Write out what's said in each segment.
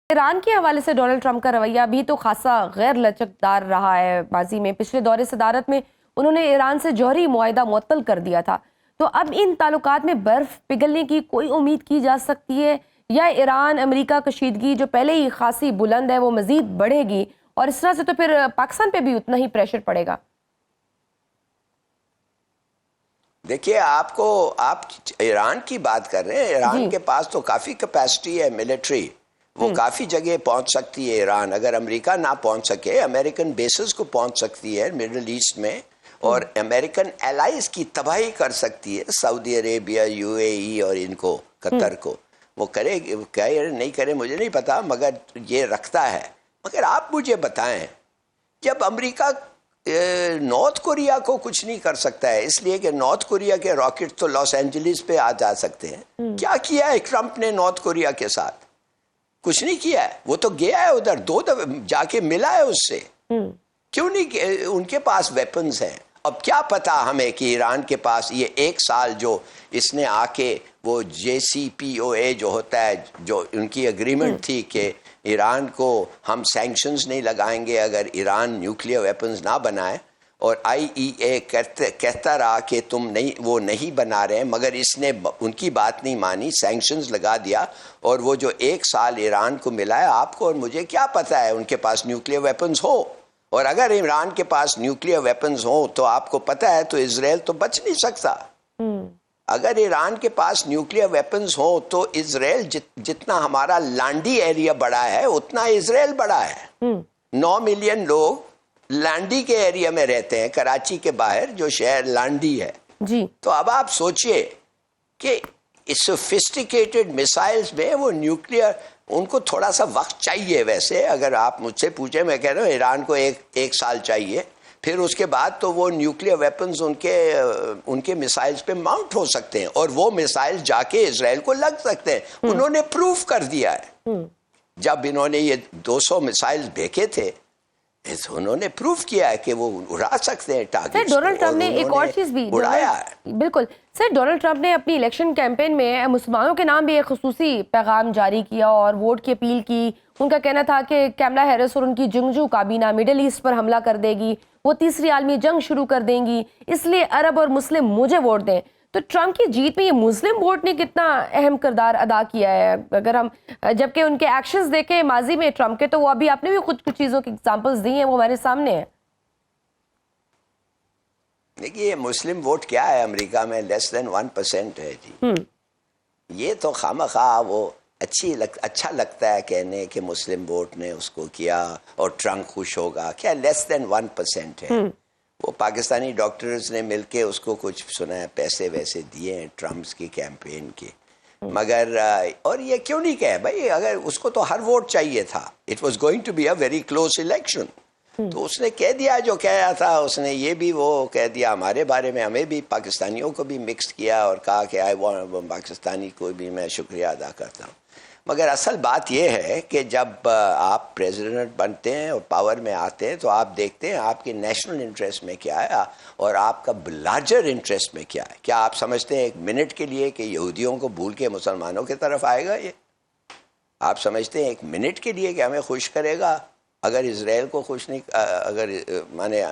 Iran के हवाले से डोनाल्ड ट्रंप का रवैया भी तो खासा गैर लचकदार रहा है। माजी में पिछले दौरे सदारत में उन्होंने ईरान से जौहरी मुआहिदा मुअत्तल कर दिया था। तो अब इन ताल्लुकात में बर्फ पिघलने की कोई उम्मीद की जा सकती है, या ईरान अमेरिका कशीदगी जो पहले ही खासी बुलंद है वो मजीद बढ़ेगी और इस तरह से तो फिर पाकिस्तान पे भी उतना ही प्रेशर पड़ेगा? देखिए, आप ईरान की बात कर रहे हैं। ईरान के पास तो काफी कैपेसिटी है मिलिट्री, वो काफी जगह पहुंच सकती है। ईरान अगर अमेरिका ना पहुंच सके, अमेरिकन बेसिस को पहुंच सकती है मिडिल ईस्ट में, और अमेरिकन एलाइज की तबाही कर सकती है। सऊदी अरेबिया, यूएई और इनको, कतर को। वो करे नहीं करे मुझे नहीं पता, मगर ये रखता है। मगर आप मुझे बताएं, जब अमेरिका नॉर्थ कोरिया को कुछ नहीं कर सकता है, इसलिए कि नॉर्थ कोरिया के रॉकेट तो लॉस एंजलिस पे आ जा सकते हैं। क्या किया है ट्रंप ने नॉर्थ कोरिया के साथ? कुछ नहीं किया है। वो तो गया है उधर, 2 दफे जाके मिला है उससे। क्यों नहीं? उनके पास वेपन्स हैं। अब क्या पता हमें कि ईरान के पास ये 1 साल जो इसने आके वो JCPOA जो होता है, जो उनकी एग्रीमेंट थी कि ईरान को हम सैंक्शंस नहीं लगाएंगे अगर ईरान न्यूक्लियर वेपन्स ना बनाए, और IEA कहता रहा कि तुम नहीं, वो नहीं बना रहे हैं, मगर इसने उनकी बात नहीं मानी, सैंक्शंस लगा दिया। और वो जो 1 साल ईरान को मिला है, आपको और मुझे क्या पता है उनके पास न्यूक्लियर वेपन्स हो? और अगर ईरान के पास न्यूक्लियर वेपन्स हो तो आपको पता है तो इजराइल तो बच नहीं सकता। अगर ईरान के पास न्यूक्लियर वेपन्स हो तो इजराइल जितना हमारा लांडी एरिया बड़ा है उतना इजराइल बड़ा है। 9 मिलियन लोग लांडी के एरिया में रहते हैं, कराची के बाहर जो शहर लांडी है जी। तो अब आप सोचिए कि सोफिस्टिकेटेड मिसाइल्स में वो न्यूक्लियर, उनको थोड़ा सा वक्त चाहिए। वैसे अगर आप मुझसे पूछे, मैं कह रहा हूँ ईरान को एक साल चाहिए, फिर उसके बाद तो वो न्यूक्लियर वेपन्स उनके मिसाइल्स पे माउंट हो सकते हैं और वो मिसाइल जाके इजराइल को लग सकते हैं। उन्होंने प्रूफ कर दिया है। जब इन्होंने ये 200 मिसाइल्स फेंके थे, उन्होंने प्रूफ किया है कि वो उड़ा सकते हैं टारगेट्स। डोनाल्ड ट्रंप ने एक और चीज भी उड़ाया है। बिल्कुल सर, डोनाल्ड ट्रंप ने अपनी इलेक्शन कैंपेन में मुसलमानों के नाम भी एक खुसूसी पैगाम जारी किया और वोट की अपील की। उनका कहना था कि कैमला हैरिस और उनकी जंगजू काबीना मिडिल ईस्ट पर हमला कर देगी, वो तीसरी आलमी जंग शुरू कर देंगी, इसलिए अरब और मुस्लिम मुझे वोट दें। तो ट्रंप की जीत में ये मुस्लिम वोट ने कितना अहम किरदार अदा किया है? अगर हम जबकि उनके एक्शंस देखें माजी में ट्रंप के, तो वो अभी आपने भी कुछ चीजों की एग्जांपल्स दी हैं, वो हमारे सामने है। देखिए, मुस्लिम वोट क्या है अमेरिका में? लेस देन 1% है जी। ये तो खामखा वो अच्छा लगता है कहने कि मुस्लिम वोट ने उसको किया और ट्रंप खुश होगा। क्या लेस देन 1% है? वो पाकिस्तानी डॉक्टर्स ने मिलके उसको कुछ सुना है, पैसे वैसे दिए हैं ट्रंप्स की कैंपेन के। मगर और ये क्यों नहीं कहे भाई, अगर उसको तो हर वोट चाहिए था। It was going to be a very close election. तो उसने कह दिया जो कह रहा था। उसने ये भी वो कह दिया हमारे बारे में, हमें भी, पाकिस्तानियों को भी मिक्स किया और कहा कि आई वांट, पाकिस्तानी को भी मैं शुक्रिया अदा करता हूँ। मगर असल बात यह है कि जब आप प्रेसिडेंट बनते हैं और पावर में आते हैं तो आप देखते हैं आपके नेशनल इंटरेस्ट में क्या है और आपका लार्जर इंटरेस्ट में क्या है। क्या आप समझते हैं 1 मिनट के लिए कि यहूदियों को भूल के मुसलमानों की तरफ आएगा? ये आप समझते हैं 1 मिनट के लिए कि हमें खुश करेगा? अगर इसराइल को खुश नहीं, अगर माने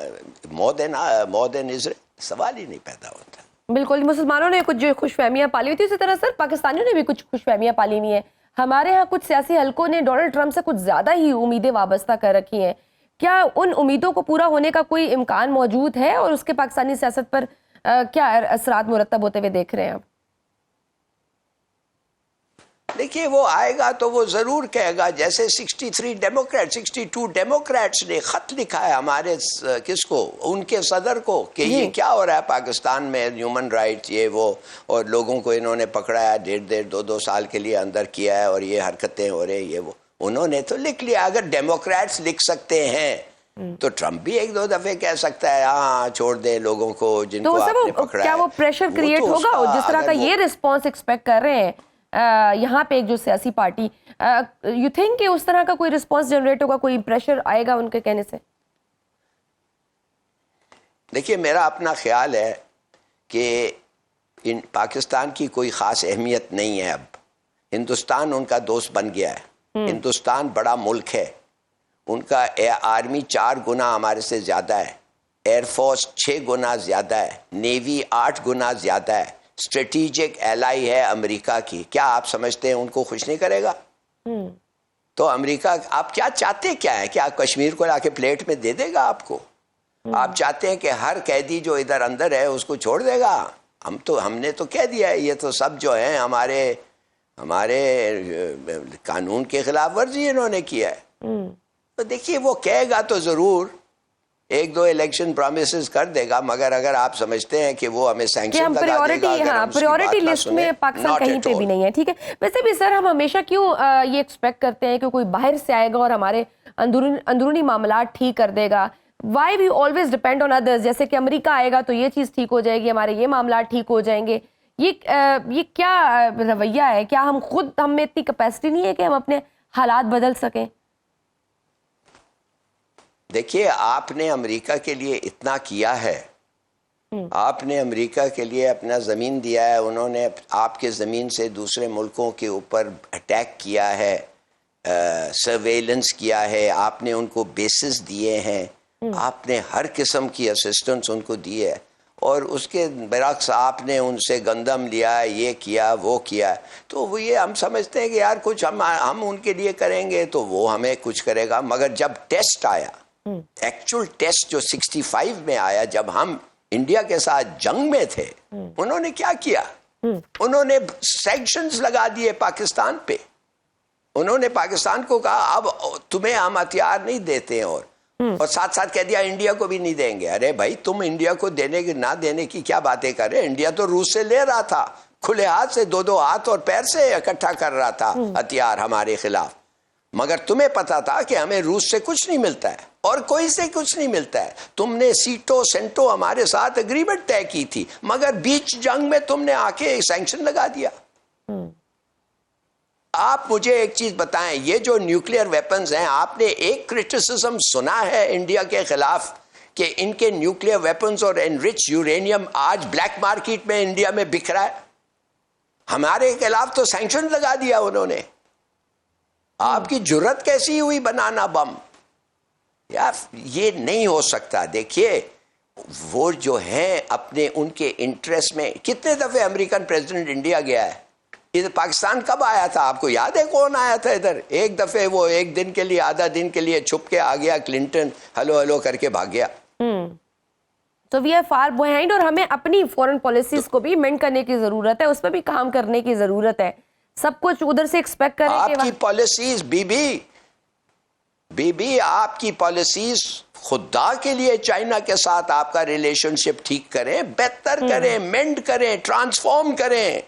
मोर देन इसराइल, सवाल ही नहीं पैदा होता। बिल्कुल, मुसलमानों ने कुछ जो खुशफहमियां पाली हुई थी, उसी तरह सर पाकिस्तानियों ने भी कुछ खुशफहमियां पाली हुई हैं। हमारे यहाँ कुछ सियासी हलकों ने डोनाल्ड ट्रंप से कुछ ज्यादा ही उम्मीदें वाबस्ता कर रखी हैं। क्या उन उम्मीदों को पूरा होने का कोई इम्कान मौजूद है और उसके पाकिस्तानी सियासत पर क्या असरात मुरतब होते हुए देख रहे हैं आप? देखिए, वो आएगा तो वो जरूर कहेगा, जैसे 62 डेमोक्रेट्स ने खत लिखा है हमारे किसको, उनके सदर को, कि ये क्या हो रहा है पाकिस्तान में, ह्यूमन राइट्स ये वो, और लोगों को इन्होंने पकड़ाया 1.5-2 साल के लिए अंदर किया है और ये हरकतें हो रही ये वो। उन्होंने तो लिख लिया। अगर डेमोक्रेट्स लिख सकते हैं तो ट्रंप भी 1-2 दफे कह सकता है हाँ छोड़ दे लोगों को जिनको तो आपने पकड़ा। क्या वो प्रेशर क्रिएट होगा जिस तरह का ये रिस्पॉन्स एक्सपेक्ट कर रहे हैं यहाँ पे एक जो सियासी पार्टी, यू थिंक कि उस तरह का कोई रिस्पांस जनरेट होगा, कोई प्रेशर आएगा उनके कहने से? देखिए, मेरा अपना ख्याल है कि पाकिस्तान की कोई ख़ास अहमियत नहीं है। अब हिंदुस्तान उनका दोस्त बन गया है। हिंदुस्तान बड़ा मुल्क है, उनका आर्मी 4 गुना हमारे से ज्यादा है, एयरफोर्स 6 गुना ज्यादा है, नेवी 8 गुना ज्यादा है, स्ट्रेटेजिक एलाई है अमेरिका की। क्या आप समझते हैं उनको खुश नहीं करेगा? तो अमेरिका, आप क्या चाहते क्या है? क्या कश्मीर को लाके प्लेट में दे देगा आपको? आप चाहते हैं कि हर कैदी जो इधर अंदर है उसको छोड़ देगा? हमने तो कह दिया है, ये तो सब जो है हमारे कानून के खिलाफ वर्जी इन्होंने किया है। तो देखिए, वो कहेगा तो जरूर 1-2 इलेक्शन प्रॉमिसेस कर देगा, मगर अगर आप समझते हैं कि वो हमें सैंक्शन लगा देगा, प्रायोरिटी लिस्ट में पाकिस्तान कहीं पे भी नहीं है। ठीक है, वैसे भी सर हम हमेशा क्यों ये एक्सपेक्ट करते हैं कि कोई बाहर से आएगा और हमारे अंदरूनी मामला ठीक कर देगा? Why we always depend on others? जैसे कि अमेरिका आएगा तो ये चीज ठीक हो जाएगी, हमारे ये मामला ठीक हो जाएंगे। ये क्या रवैया है? क्या हम में इतनी कैपेसिटी नहीं है कि हम अपने हालात बदल सकें? देखिए, आपने अमेरिका के लिए इतना किया है, आपने अमेरिका के लिए अपना ज़मीन दिया है, उन्होंने आपके ज़मीन से दूसरे मुल्कों के ऊपर अटैक किया है, सर्वेलेंस किया है, आपने उनको बेसिस दिए हैं, आपने हर किस्म की असिस्टेंस उनको दी है, और उसके बरक्स आपने उनसे गंदम लिया, ये किया वो किया। तो वो ये हम समझते हैं कि यार कुछ हम उनके लिए करेंगे तो वो हमें कुछ करेगा। मगर जब टेस्ट आया, एक्चुअल टेस्ट जो 65 में आया, जब हम इंडिया के साथ जंग में थे, उन्होंने क्या किया? उन्होंने सैंक्शंस लगा दिए पाकिस्तान पे। उन्होंने पाकिस्तान को कहा अब तुम्हें हम हथियार नहीं देते हैं, और साथ साथ कह दिया इंडिया को भी नहीं देंगे। अरे भाई, तुम इंडिया को देने की ना देने की क्या बातें कर रहे? इंडिया तो रूस से ले रहा था, खुले हाथ से, 2-2 हाथ और पैर से इकट्ठा कर रहा था हथियार हमारे खिलाफ। मगर तुम्हें पता था कि हमें रूस से कुछ नहीं मिलता है और कोई से कुछ नहीं मिलता है। तुमने सीटो सेंटो हमारे साथ एग्रीमेंट तय की थी, मगर बीच जंग में तुमने आके सैंक्शन लगा दिया। आप मुझे एक चीज बताएं, ये जो न्यूक्लियर वेपन्स हैं, आपने एक क्रिटिसिज्म सुना है इंडिया के खिलाफ कि इनके न्यूक्लियर वेपन्स और एनरिच यूरेनियम आज ब्लैक मार्केट में इंडिया में बिक रहा है? हमारे खिलाफ तो सैंक्शन लगा दिया उन्होंने। आपकी जुर्रत कैसी हुई बनाना बम? यार ये नहीं हो सकता। देखिए, वो जो है अपने उनके इंटरेस्ट में, कितने दफे अमेरिकन प्रेसिडेंट इंडिया गया है? इधर पाकिस्तान कब आया था? आपको याद है कौन आया था इधर? एक दफे वो 1 दिन के लिए, आधा दिन के लिए छुप के आ गया, क्लिंटन हेलो हेलो करके भाग गया। तो वी आर फार बिहाइंड, और हमें अपनी फॉरेन पॉलिसीज को भी मेंटेन करने की जरूरत है, उस पर भी काम करने की जरूरत है। सब कुछ उधर से एक्सपेक्ट करें। आपकी पॉलिसीज बीबी आपकी पॉलिसीज खुदा के लिए चाइना के साथ आपका रिलेशनशिप ठीक करें, बेहतर करें, मेंड करें, ट्रांसफॉर्म करें।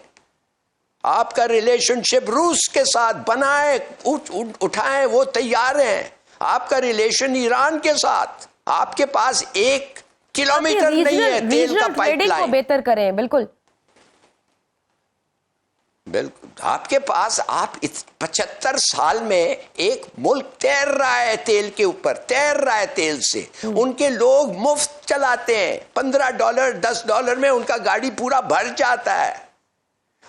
आपका रिलेशनशिप रूस के साथ बनाए, उठाएं, वो तैयार हैं। आपका रिलेशन ईरान के साथ, आपके पास 1 किलोमीटर नहीं है तेल का पाइपलाइन को बेहतर करें। बिल्कुल बिल्कुल, आपके पास, आप 75 साल में एक मुल्क तैर रहा है तेल के ऊपर, तैर रहा है तेल से। उनके लोग मुफ्त चलाते हैं, $15 $10 में उनका गाड़ी पूरा भर जाता है,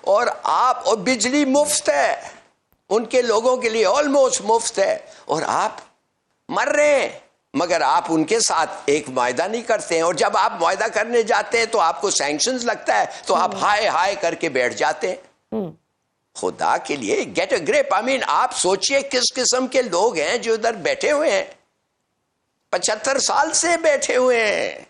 और बिजली मुफ्त है उनके लोगों के लिए, ऑलमोस्ट मुफ्त है, और आप मर रहे हैं। मगर आप उनके साथ एक मुआहदा नहीं करते हैं, और जब आप मुआहदा करने जाते हैं तो आपको सैंक्शंस लगता है, तो आप हाय हाय करके बैठ जाते हैं। खुदा के लिए get a grip. I mean, आप सोचिए किस किस्म के लोग हैं जो इधर बैठे हुए हैं, 75 साल से बैठे हुए हैं।